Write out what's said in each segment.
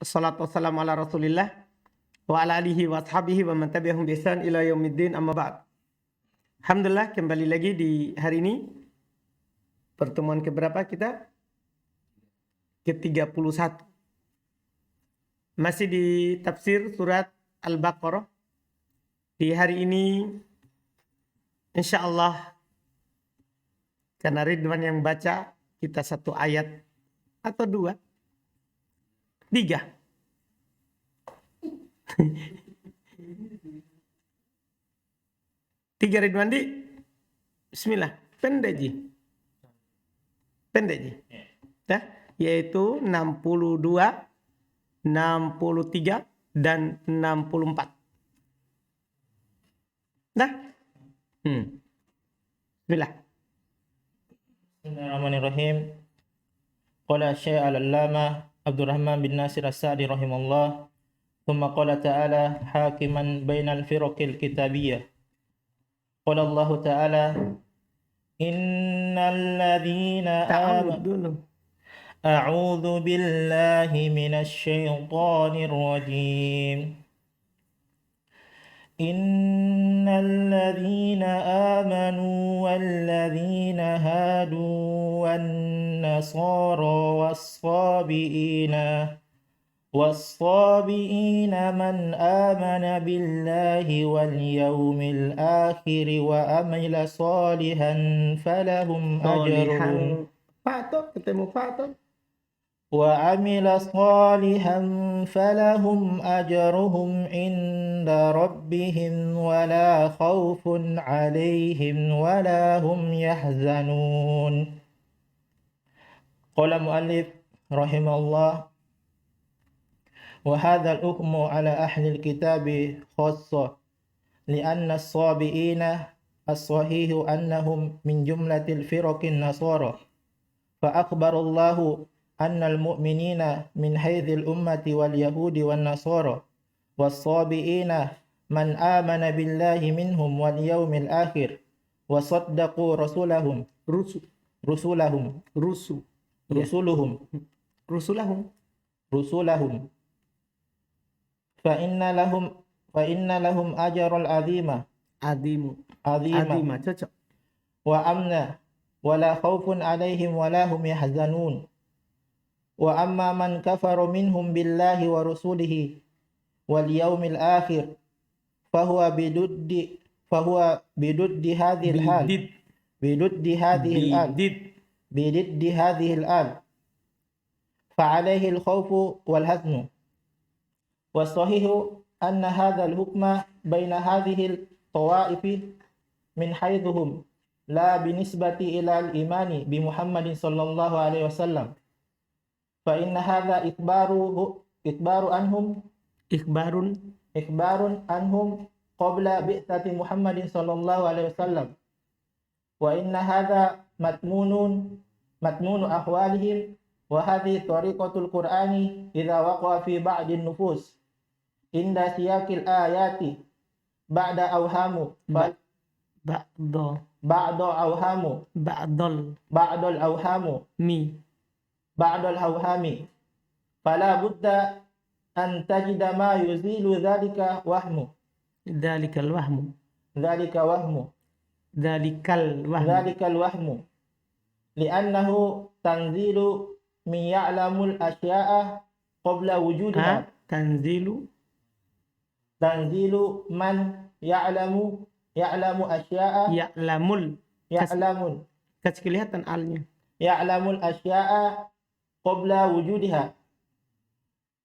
Wassalatu wassalamu ala Rasulillah wa ala alihi wa ashabihi wa man tabi'ahum bi ihsan ila yaumiddin, amma ba'd. Alhamdulillah, kembali lagi di hari ini. Pertemuan keberapa kita? Ke-31. Masih di tafsir surat Al-Baqarah. Di hari ini insyaallah karena Ridwan yang baca, kita satu ayat atau dua, tiga. Tiga Ridwan di bismillah. Pendek ji. Nah, yaitu 62, 63 dan 64. Nah. Bismillah. Bismillahirrahmanirrahim. Qala Syekh Al-Allamah Abdurrahman bin Nasir As-Sa'di rahimahullah. Thumma qala ta'ala hakiman bainal firaqil kitabiyyah. Qala Allah ta'ala innal ladzina amanu a'udzu billahi minasy syaithanir rajim. Innal ladzina amanu wal ladzina hadu wan nasara was-sabiina man amana billahi wal yawmil akhir wa amila salihan falahum ajruhum Ketemu Pak. وعمل صالحا فلهم أجرهم عند ربهم ولا خوف عليهم ولا هم يحزنون. قال المؤلف رحمه الله وهذا الحكم على أهل الكتاب خاصة لأن الصابئين الصحيح أنهم من جملة الفرق النصارى فأخبر الله أن المؤمنين من حيث الأمة واليهود والنصارى والصابئين من آمن بالله منهم واليوم الآخر وصدقوا رسلهم فإن لهم أجر العظيم cocok. وأمنا ولا خوف عليهم ولا هم يحزنون. وأما من كفر منهم بالله ورسوله واليوم الآخر فهو بضد هذه الآل فعليه الخوف والحزن. والصحيح أن هذا الحكم بين هذه الطوائف من حيثهم لا بالنسبة إلى الإيمان بمحمد صلى الله عليه وسلم، فإن هذا إخبار عنهم قبل بعثة محمد صلى الله عليه وسلم، وإن هذا مضمون أحوالهم، وهذه طريقة القرآن إذا وقع في بعض النفوس عند سياق الآيات بعد الأوهام فلا بد أن تجد ما يزيل ذلك الوهم لأنه تنزيل من يعلم الأشياء قبل وجودها. تنزيل من يعلم أشياء Kasih kelihatan alnya. يعلم الأشياء قبل وجودها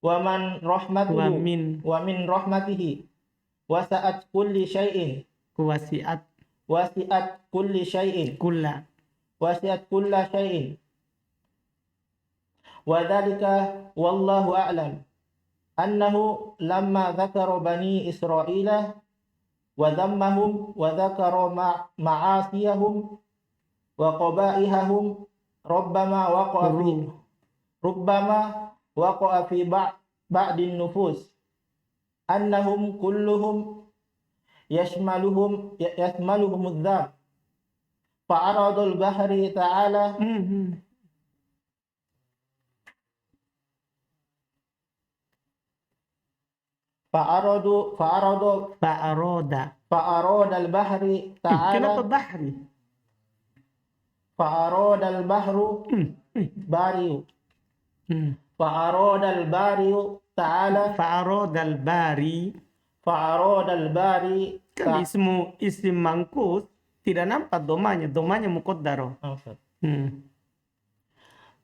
ومن رحمته وسعت كل شيء وذلك والله أعلم أنه لما ذكر بني إسرائيل وذمهم وذكر معاصيهم وقبائحهم ربما وقع في بعض النفوس أنهم كلهم يشملهم الذنب فعرض البحر تعالى فأراد البحر Kenapa تعالى bahri? فأراد البحر باري فأراد الباري تعالى Fa'arodal bari. فأراد الباري Kan isim mangkus tidak nampak domanya. Domanya muqaddaro.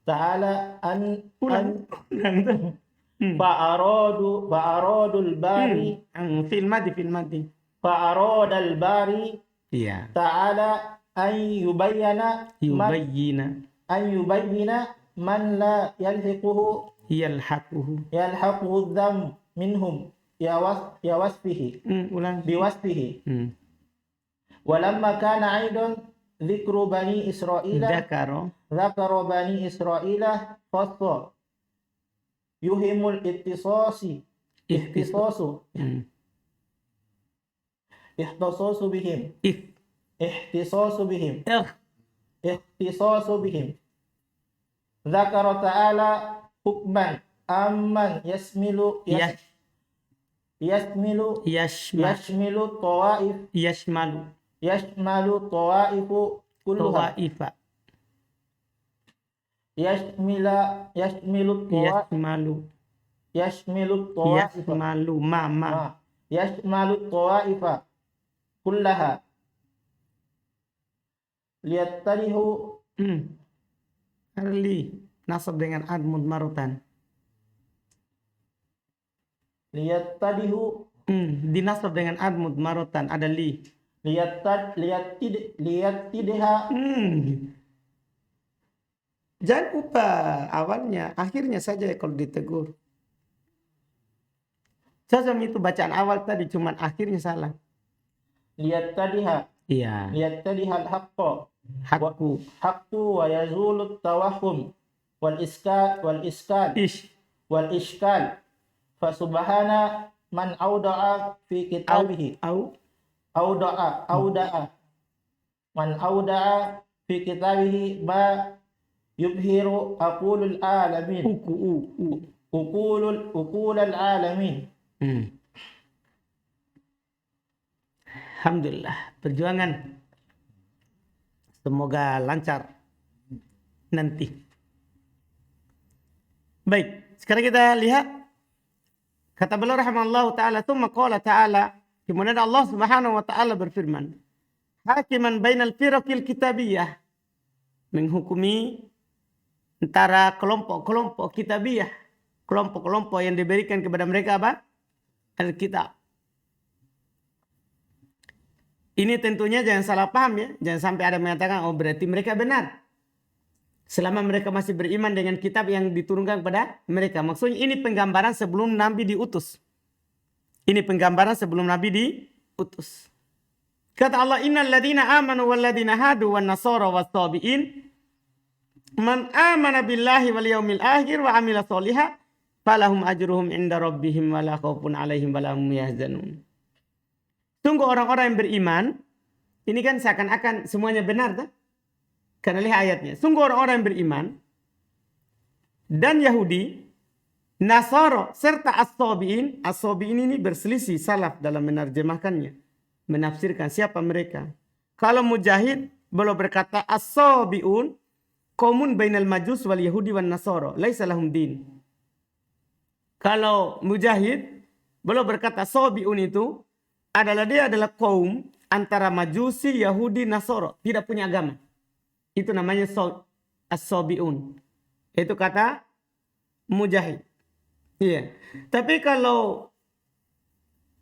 تعالى أن Ulang. فأرادوا الباري Fil madi. فأراد الباري Iya. تعالى أن يبين Yubayyina. من لا يلحقه Yalhaquhu. الذم منهم بوصفه Ulang. ولما كان أيضا ذكر بني إسرائيل ذكر بني إسرائيل خاص يهم الاختصاص بهم ذكر تعالى حكما أمن يشمل الطوائف يشمل الطوائف كلها يشمل الطوائف كلها ليتجهوا Li. Nasab dengan ad mudmarutan. Dinasab dengan ad mudmarutan. Ada li. liyatidha. Jangan lupa awalnya, akhirnya saja kalau ditegur. Sasam itu bacaan awal tadi, cuman akhirnya salah. Liyatidha. Iya. Liyatidha al-haqqa. Hakku. Wa yazulu tawahum wal iskal. Fasubhana man awda'a fi kitabihi. Man awda'a fi kitabihi ma yubhiru aqulul alamin. Uqulul alamin. Alhamdulillah, perjuangan semoga lancar nanti. Baik, sekarang kita lihat kata beliau rahimahullah ta'ala, tsumma qala ta'ala, kemudian Allah Subhanahu wa taala berfirman, hakiman bainal firaqil kitabiyah, menghukumi antara kelompok-kelompok kitabiyah, kelompok-kelompok yang diberikan kepada mereka apa? Alkitab. Ini tentunya jangan salah paham ya. Jangan sampai ada mengatakan, oh berarti mereka benar. Selama mereka masih beriman dengan kitab yang diturunkan kepada mereka. Maksudnya ini penggambaran sebelum Nabi diutus. Ini penggambaran sebelum Nabi diutus. Kata Allah, innal ladina amanu wal ladina hadu wan nasara was sabiin man amana billahi wal yaumil akhir wa amila sholiha falahum ajruhum inda rabbihim wala khaufun alaihim wala hum yahzanun. Tunggu orang-orang yang beriman, ini kan seakan-akan semuanya benar tak? Karena lihat ayatnya. Sungguh orang-orang yang beriman dan Yahudi, Nasara serta As-Sabi'in. As-Sabi'in ini berselisih salaf dalam menerjemahkannya, menafsirkan siapa mereka. Kalau Mujahid beliau berkata As-Sabi'un qaumun bainal majus wal yahudi wan nasara laisa lahum din. Kalau Mujahid beliau berkata Sabi'un itu dia adalah kaum antara Majusi, Yahudi, Nasara, tidak punya agama. Itu namanya as-sabi'un. Itu kata Mujahid. Iya. Tapi kalau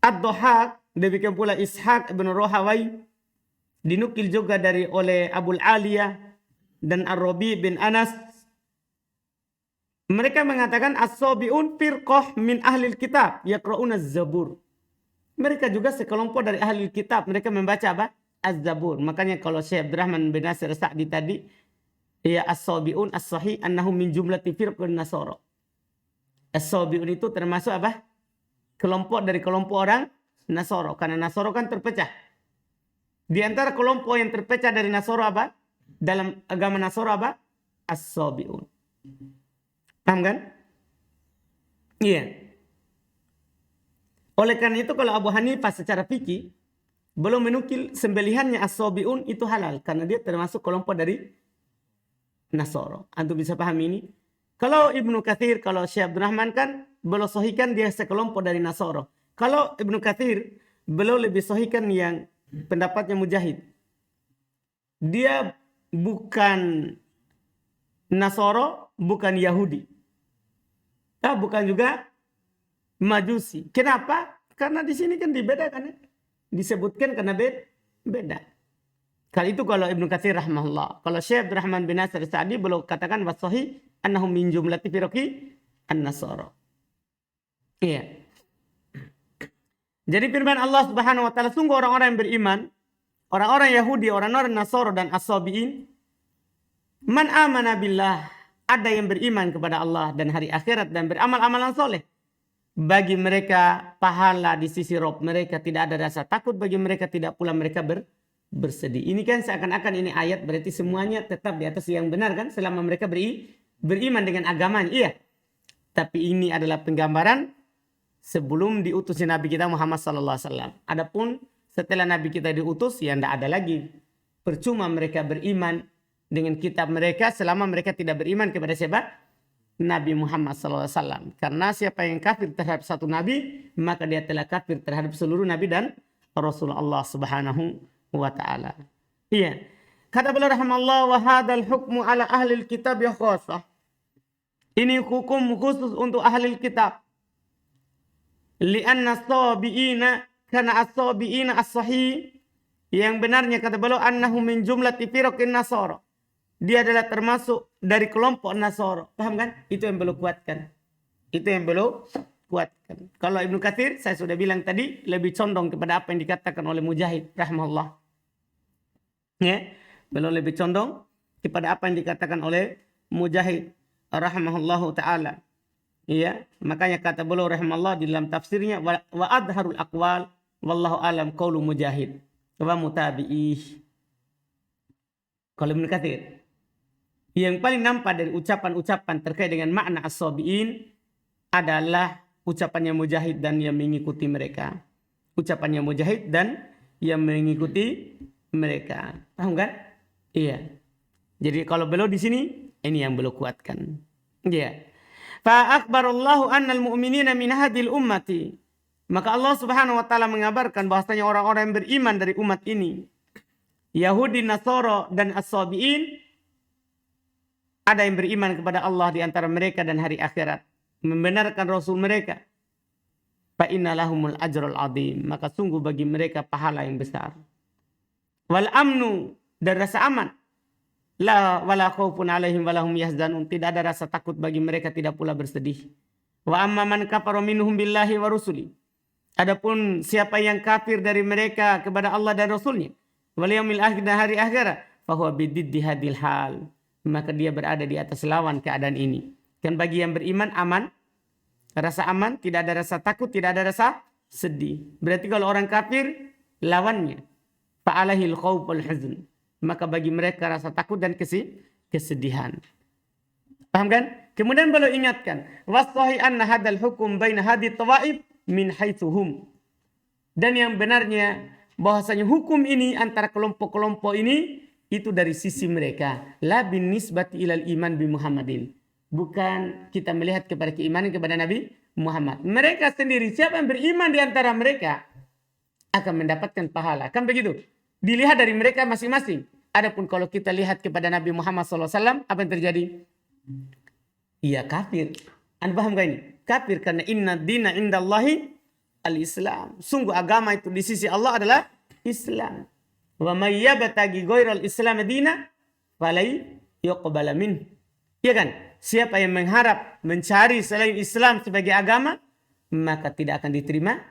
Ad-Dhahak, demikian pula Ishaq ibn Rahawai, dinukil juga oleh Abul Aliyah dan Ar-Rabi bin Anas. Mereka mengatakan as-sabi'un firqah min ahlil kitab yaqra'una az-zabur. Mereka juga sekelompok dari ahli kitab. Mereka membaca apa? Az-Zabur. Makanya kalau Syekh Abdurrahman bin Nasir Sa'di tadi, ya as-sabi'un as-sahih annahum min jumlati firqun nasara. As-sabi'un itu termasuk apa? Kelompok dari kelompok orang Nasara. Karena Nasara kan terpecah. Di antara kelompok yang terpecah dari Nasara apa? Dalam agama Nasara apa? As-sabi'un. Paham kan? Iya. Oleh karena itu kalau Abu Hanifah secara fikih belum menukil sembelihannya as-sabiun itu halal karena dia termasuk kelompok dari Nasoro. Antum bisa paham ini? Kalau Ibnu Katsir, kalau Syekh Abdul Rahman kan beliau sohikan dia sekelompok dari Nasoro. Kalau Ibnu Katsir beliau lebih sohikan yang pendapatnya Mujahid. Dia bukan Nasoro, bukan Yahudi. Bukan juga Majusi. Kenapa? Karena di sini kan dibedakan ya. Disebutkan karena beda. Kali itu kalau Ibnu Katsir rahimahullah. Kalau Syekh Abdul Rahman bin Nasir Sa'di beliau katakan wasohi annahum min jumlati firqi an-nasara. Iya. Jadi firman Allah Subhanahu wa taala, sungguh orang-orang yang beriman, orang-orang Yahudi, orang-orang Nasara dan As-Sabiin, man amana billah, ada yang beriman kepada Allah dan hari akhirat dan beramal-amalan soleh. Bagi mereka pahala di sisi Rabb mereka, tidak ada rasa takut bagi mereka, tidak pula mereka bersedih. Ini kan seakan-akan ini ayat berarti semuanya tetap di atas yang benar kan selama mereka beriman dengan agamanya. Iya. Tapi ini adalah penggambaran sebelum diutusnya Nabi kita Muhammad sallallahu alaihi wasallam. Adapun setelah Nabi kita diutus ya tidak ada lagi. Percuma mereka beriman dengan kitab mereka selama mereka tidak beriman kepada siapa? Nabi Muhammad sallallahu alaihi wasallam. Karena siapa yang kafir terhadap satu nabi, maka dia telah kafir terhadap seluruh nabi dan Rasulullah Subhanahu wa ta'ala. Iya. Kata beliau rahimallahu wa hadzal hukmu ala ahli kitab ya khassah. Ini hukum khusus untuk ahli kitab. Li'anna as-sabiina kana as-sabiina as-sahih, yang benarnya kata beliau annahu min jumlati firqin nasara. Dia adalah termasuk dari kelompok Nasara. Paham kan? Itu yang beliau kuatkan. Itu yang beliau kuatkan. Kalau Ibnu Katsir saya sudah bilang tadi lebih condong kepada apa yang dikatakan oleh Mujahid rahimahullah. Ya, beliau lebih condong kepada apa yang dikatakan oleh Mujahid rahimahullahu taala. Iya, makanya kata beliau rahimahullah di dalam tafsirnya wa adharul aqwal wallahu alam qaulu Mujahid wa mutabi'ih. Kalau Ibnu Katsir yang paling nampak dari ucapan-ucapan terkait dengan makna as-sabiin adalah ucapannya Mujahid dan yang mengikuti mereka. Ucapannya Mujahid dan yang mengikuti mereka. Paham kan? Iya. Jadi kalau beliau di sini, ini yang beliau kuatkan. Iya. Fa akhbarallahu annal mu'minina min hadhil ummati. Maka Allah Subhanahu wa taala mengabarkan bahwasanya orang-orang yang beriman dari umat ini, Yahudi, Nasara dan As-Sabiin, ada yang beriman kepada Allah di antara mereka dan hari akhirat, membenarkan Rasul mereka. Fa inna lahumul ajrul azim, maka sungguh bagi mereka pahala yang besar. Wal amnu, dan rasa aman. La wala khaufun alaihim walahum yahzanun, tidak ada rasa takut bagi mereka, tidak pula bersedih. Wa amma man kafara minhum billahi wa rusuli. Adapun siapa yang kafir dari mereka kepada Allah dan Rasulnya, wal yaumil akhir, dan hari akhirat, fa huwa bididdi hadil hal, maka dia berada di atas lawan keadaan ini. Kan bagi yang beriman aman, rasa aman, tidak ada rasa takut, tidak ada rasa sedih. Berarti kalau orang kafir lawannya fa'alahil khawf wal huzn, maka bagi mereka rasa takut dan kesedihan. Paham kan? Kemudian beliau ingatkan, wasahi anna hadal hukum baina hadi tawaib min haitsuhum. Dan yang benarnya bahwasanya hukum ini antara kelompok-kelompok ini itu dari sisi mereka. La bin nisbati ilal iman bi Muhammadin. Bukan kita melihat kepada keimanan kepada Nabi Muhammad. Mereka sendiri, siapa yang beriman di antara mereka akan mendapatkan pahala. Kan begitu? Dilihat dari mereka masing-masing. Adapun kalau kita lihat kepada Nabi Muhammad SAW, apa yang terjadi? Iya kafir. Anda paham gak ini? Kafir karena inna dina indallahi al-Islam. Sungguh agama itu di sisi Allah adalah Islam. Wa may yabtaghi ghairal Islam dina falai yuqbal min. Ya kan? Siapa yang mengharap mencari selain Islam sebagai agama, maka tidak akan diterima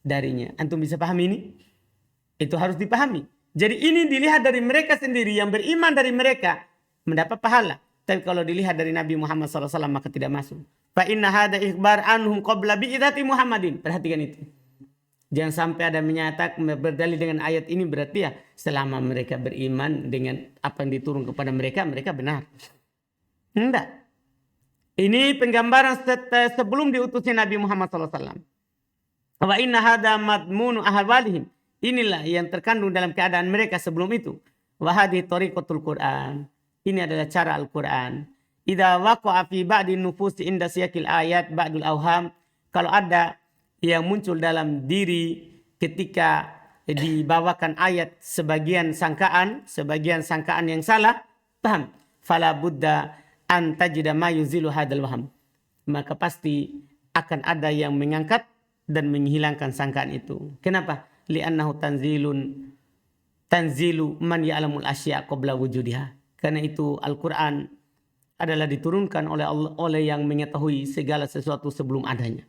darinya. Antum bisa pahami ini? Itu harus dipahami. Jadi ini dilihat dari mereka sendiri, yang beriman dari mereka mendapat pahala. Tapi kalau dilihat dari Nabi Muhammad SAW maka tidak masuk. Fa inna hadza ikhbar anhum qabla bi'itsati Muhammadin. Perhatikan itu. Jangan sampai ada menyatakan berdalil dengan ayat ini berarti ya selama mereka beriman dengan apa yang diturun kepada mereka, mereka benar. Enggak. Ini penggambaran sebelum diutusnya Nabi Muhammad SAW. Wa inna hadha madmunu ahwalihim. Inilah yang terkandung dalam keadaan mereka sebelum itu. Wa hadhihi tariqatul Qur'an. Ini adalah cara Al-Qur'an. Idza waqa'a fi ba'di nufusi inda siyaqil ayat ba'dul awham. Kalau ada yang muncul dalam diri ketika dibawakan ayat sebagian sangkaan yang salah, paham? Fala budda an tajida ma yuzilu hadal waham. Maka pasti akan ada yang mengangkat dan menghilangkan sangkaan itu. Kenapa? Li'annahu tanzilu man ya'lamul asya' qabla wujudiha. Karena itu Al-Quran adalah diturunkan oleh Allah, oleh yang mengetahui segala sesuatu sebelum adanya.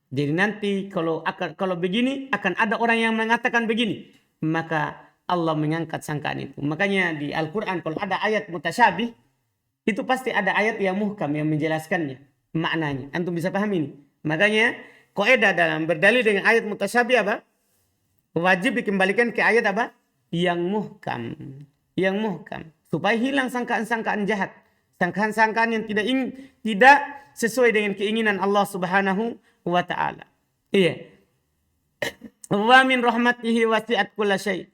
Jadi nanti kalau begini akan ada orang yang mengatakan begini, maka Allah mengangkat sangkaan itu. Makanya di Al-Quran kalau ada ayat mutasyabih, itu pasti ada ayat yang muhkam yang menjelaskannya, maknanya. Antum bisa paham ini. Makanya kaidah dalam berdalil dengan ayat mutasyabih apa? Wajib dikembalikan ke ayat apa? Yang muhkam. Yang muhkam. Supaya hilang sangkaan-sangkaan jahat. Sangkaan-sangkaan yang tidak sesuai dengan keinginan Allah Subhanahu wa ta'ala. Iya. Wa min rahmatihi wasi'at kulla syai'.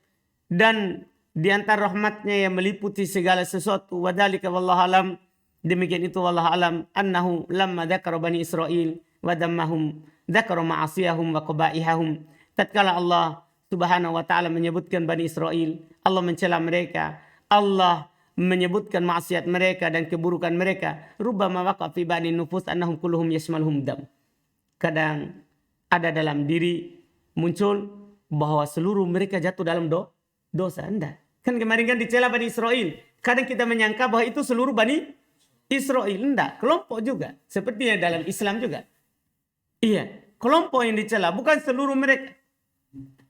Dan di antara rahmatnya yang meliputi segala sesuatu. Wa dzalika wallahu alam. Demikian itu wallahu alam annahu lamma dzakara bani Israil wa dammahum dzakara ma'asiyahum wa qabaihahum. Tatkala Allah Subhanahu wa ta'ala menyebutkan Bani Israel, Allah mencela mereka, Allah menyebutkan maksiat mereka dan keburukan mereka. Rubbama waqa fi ba'di nufus annahum kulluhum yashmaluhum dam. Kadang ada dalam diri muncul bahwa seluruh mereka jatuh dalam dosa. Enggak. Kan kemarin kan dicela Bani Israel. Kadang kita menyangka bahwa itu seluruh Bani Israel. Enggak. Kelompok juga. Seperti dalam Islam juga. Iya. Kelompok yang dicela. Bukan seluruh mereka.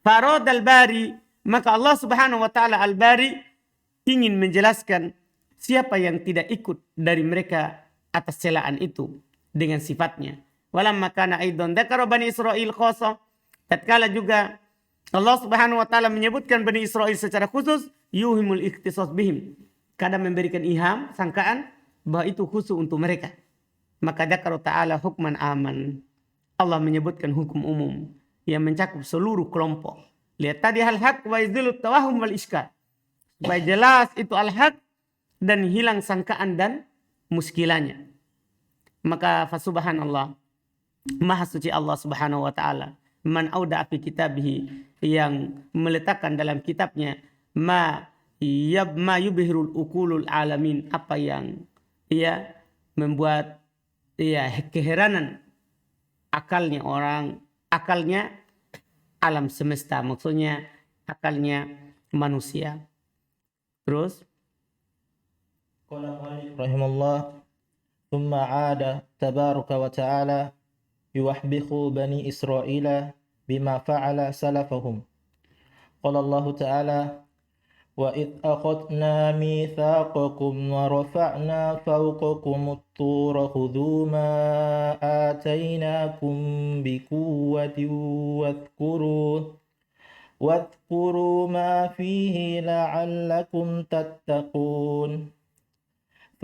Farad al-Bari. Maka Allah Subhanahu wa ta'ala al-Bari ingin menjelaskan siapa yang tidak ikut dari mereka atas celaan itu dengan sifatnya. Walamma kana aidan dzakara Bani Israil khassa. Tatkala juga Allah Subhanahu wa ta'ala menyebutkan Bani Israel secara khusus, yuhimul ikhtisas bihim. Kadang memberikan ilham, sangkaan bahwa itu khusus untuk mereka. Maka dzakara ta'ala hukman aman. Allah menyebutkan hukum umum yang mencakup seluruh kelompok. Lihat tadi al-haq wa izdilut tawahum wal iskal. Supaya jelas itu al-haq dan hilang sangkaan dan muskilanya. Maka fasubhanallah, maha suci Allah Subhanahu wa ta'ala, man auda fi kitabihi, yang meletakkan dalam kitabnya ma yubhirul ukulul alamin, apa yang membuat keheranan akalnya alam semesta, maksudnya akalnya manusia. Terus qala rahimahullah thumma 'ada tabaraka wa ta'ala yuwahbihu bani Israila bima fa'ala salafahum. Qala Allah ta'ala wa id akhadna mitsaqakum wa rafa'na fawqakum at-tura khudhu ma atainakum biquwwatin wadhkuru ma fihi la'allakum tattaqun.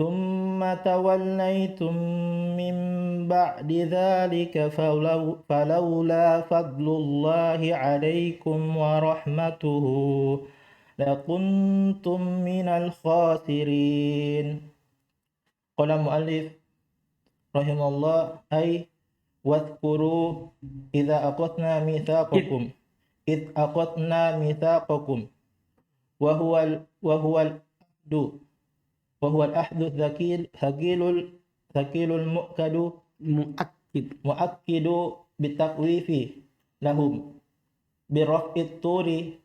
Thumma tawallaytum min ba'di dhalika falawla fadlullahi 'alaykum wa rahmatuhu lakuntum minal khasirin. Qala mu'allif rahimahullah ay wadhkuru idza aqadna mitsaqakum wa huwa al-ahdu thaqilul mu'akkidu bitaqwifi lahum biraf'it turi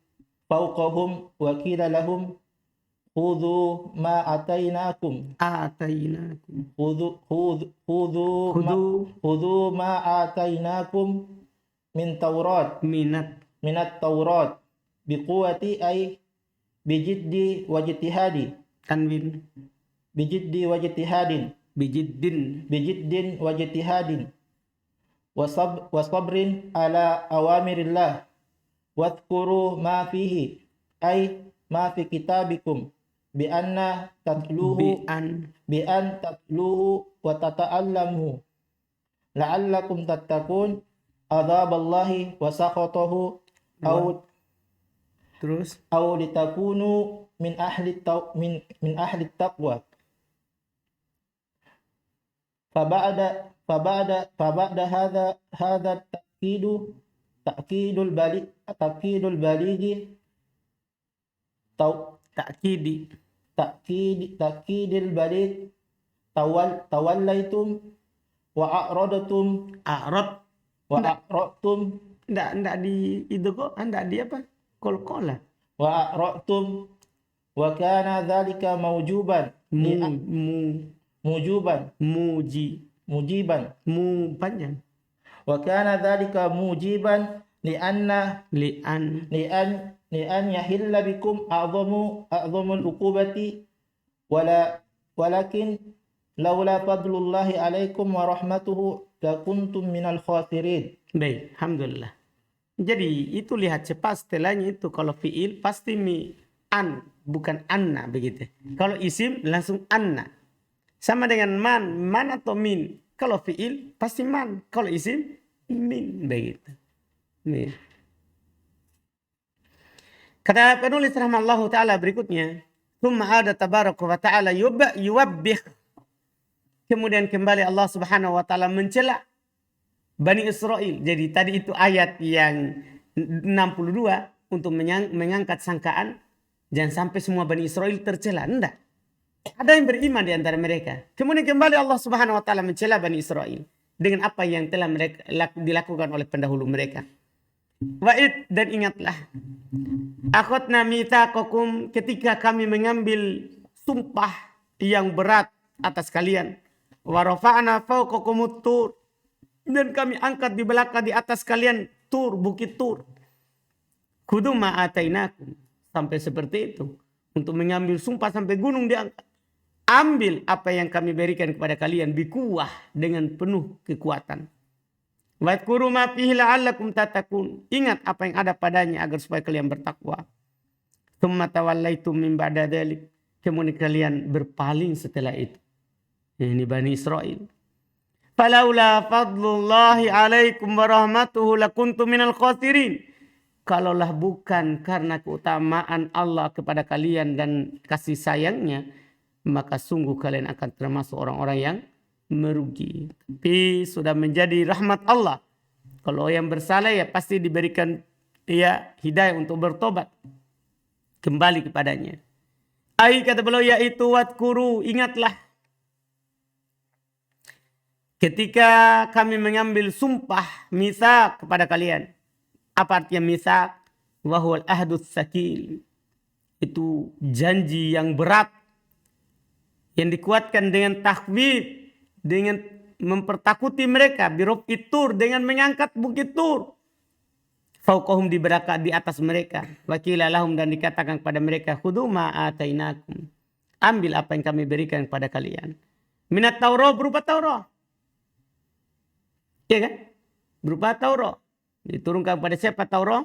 fawqahum wa qila lahum khudhu ma atainakum khudhu ma atainakum min taurat minat taurat biquwati ay bijiddi wajtihadi tanwin bijiddin wajtihadin wasabrin ala awamirillah wadhkuru ma fihi ay ma fi kitabikum bi an tatluhu wa tata'allamu la'allakum tattaqun adzaballahi wa sakhatahu Dua. Terus aw litakunu min ahli taqwa. فبعد هذا تأكيد البليغ takkidi. تأكيد البليغ توليتم وأعرضتم A'rad. وأعرضتم Enggak di itu kok, enggak di apa? Kol-kola. وأعرضتم وكان ذلك موجوبا Muji. موجبا Panjang. وكان ذلك موجبا لأن Li'an يحل بكم أعظم العقوبة ولكن لولا فضل الله عليكم ورحمته لكنتم من الخاسرين. Baik, alhamdulillah. Jadi itu lihat cepat setelahnya itu kalau fiil pasti an bukan anna begitu. Kalau isim langsung anna. Sama dengan man atau min. Kalau fiil pasti man, kalau isim min begitu. Nih. Kata penulis rahimahullah taala berikutnya, "Tsumma ada tabaraka wa ta'ala yuwabbih." Kemudian kembali Allah Subhanahu wa taala mencela Bani Israel. Jadi tadi itu ayat yang 62 untuk mengangkat sangkaan jangan sampai semua Bani Israel tercela. Enggak. Ada yang beriman di antara mereka. Kemudian kembali Allah Subhanahu wa taala mencela Bani Israel dengan apa yang telah mereka dilakukan oleh pendahulu mereka. Wa'id, dan ingatlah, akhadna mitsaqakum, ketika kami mengambil sumpah yang berat atas kalian. Wa rafa'na fawqakumut tur, dan kami angkat di belakang di atas kalian bukit Tur. Khudhu ma atainakum, sampai seperti itu. Untuk mengambil sumpah sampai gunung diangkat. Ambil apa yang kami berikan kepada kalian bikuwah, dengan penuh kekuatan. Wadhkuru ma fihi la'allakum tattaqun, ingat apa yang ada padanya agar supaya kalian bertakwa. Tsumma tawallaitum min ba'da dzalik, kemudian kalian berpaling setelah itu. Ini Bani Israel. Falaula fadlullahi alaikum wa rahmatuhu lakuntum minal khasirin. Kalaulah bukan karena keutamaan Allah kepada kalian dan kasih sayangnya, maka sungguh kalian akan termasuk orang-orang yang merugi. Tapi sudah menjadi rahmat Allah. Kalau yang bersalah ya pasti diberikan hidayah untuk bertobat. Kembali kepadanya. Kata beliau yaitu wadkuru, ingatlah. Ketika kami mengambil sumpah mitsaq kepada kalian. Apa artinya mitsaq? Wahuwal ahdus sakil. Itu janji yang berat. Yang dikuatkan dengan takhwif. Dengan mempertakuti mereka. Birof'i Tur, dengan mengangkat bukit Tur. Fauqahum, di atas mereka. Wakila lahum, dan dikatakan kepada mereka. Khudhu ma atainakum. Ambil apa yang kami berikan kepada kalian. Minat Taurah, berupa Taurah. Ya kan? Berupa Taurah. Diturunkan kepada siapa Taurah?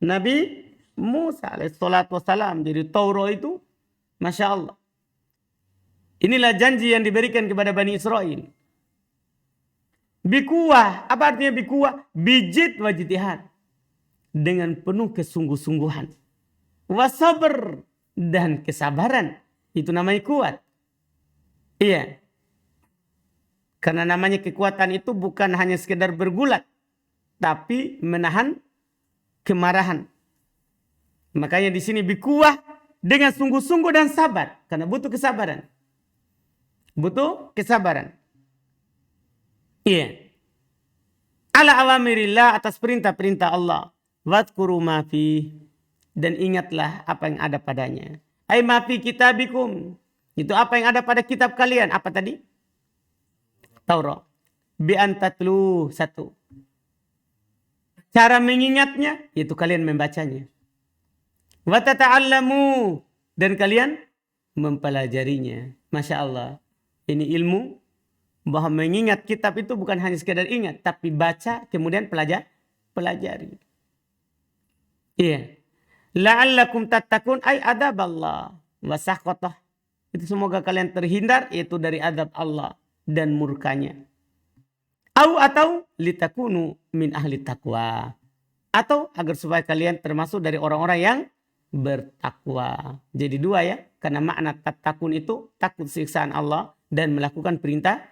Nabi Musa alaihissalatu wassalam. Jadi Taurah itu, Masya Allah. Inilah janji yang diberikan kepada Bani Israel. Bikuwah. Apa artinya bikuwah? Bijit wajitihad. Dengan penuh kesungguh-sungguhan. Wasabar. Dan kesabaran. Itu namanya kuat. Iya. Karena namanya kekuatan itu bukan hanya sekedar bergulat. Tapi menahan kemarahan. Makanya di sini bikuwah dengan sungguh-sungguh dan sabar. Karena butuh kesabaran. Butuh kesabaran. Iya. Ala awamirillah, atas perintah-perintah Allah. Wadhkuru ma fi, dan ingatlah apa yang ada padanya. Ai ma fi kitabikum. Itu apa yang ada pada kitab kalian. Apa tadi? Taurat. Bi antatlu, satu. Cara mengingatnya yaitu kalian membacanya. Wa tata'allamu, dan kalian mempelajarinya. Masya Allah. Ini ilmu bahwa mengingat kitab itu bukan hanya sekedar ingat, tapi baca kemudian pelajari. Iya. La'allakum tattaqun, ay adab Allah wa sakhotah. Itu semoga kalian terhindar yaitu dari adab Allah dan murkanya. Atau litakunu min ahli taqwa. Atau agar supaya kalian termasuk dari orang-orang yang bertakwa. Jadi dua ya. Karena makna takun itu takut siksaan Allah dan melakukan perintah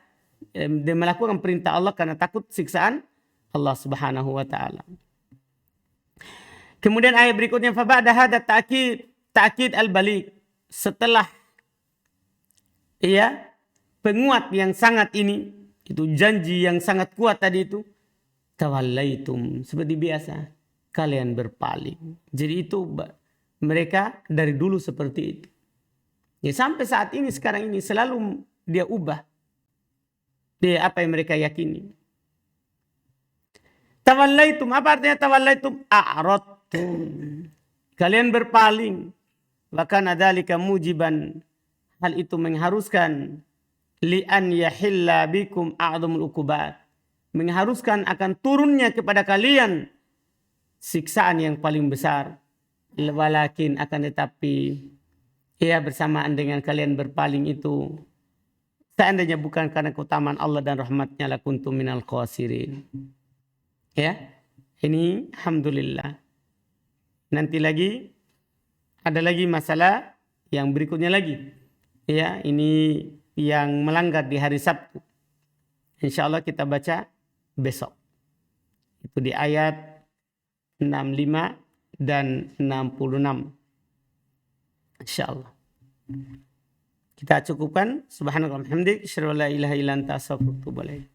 Allah karena takut siksaan Allah Subhanahu wa taala. Kemudian ayat berikutnya fa ba'da hadza ta'kid al-baligh. Setelah penguat yang sangat ini, itu janji yang sangat kuat tadi itu, tawallaitum, seperti biasa kalian berpaling. Jadi itu mereka dari dulu seperti itu. Ya, sampai saat ini sekarang ini selalu dia ubah. Dia apa yang mereka yakini. Tawallaitum, apa artinya tawallaitum? A'radtum. Kalian berpaling. Bahkan adzalika mujiban, hal itu mengharuskan li'an yahilla bikum a'dhamul uqubat, mengharuskan akan turunnya kepada kalian siksaan yang paling besar. Walakin akan tetapi bersamaan dengan kalian berpaling itu, seandainya bukan karena keutamaan Allah dan rahmatnya, lakuntum minal khasirin. Ya, ini alhamdulillah. Nanti lagi ada lagi masalah yang berikutnya lagi. Ya, ini yang melanggar di hari Sabtu. Insya Allah kita baca besok. Itu di ayat 65 dan 66. Insya Allah. Kita cukupkan. Subhanallah, hamdik, asyhadu an la ilaha illa anta, astaghfiruka wa atubu ilaik.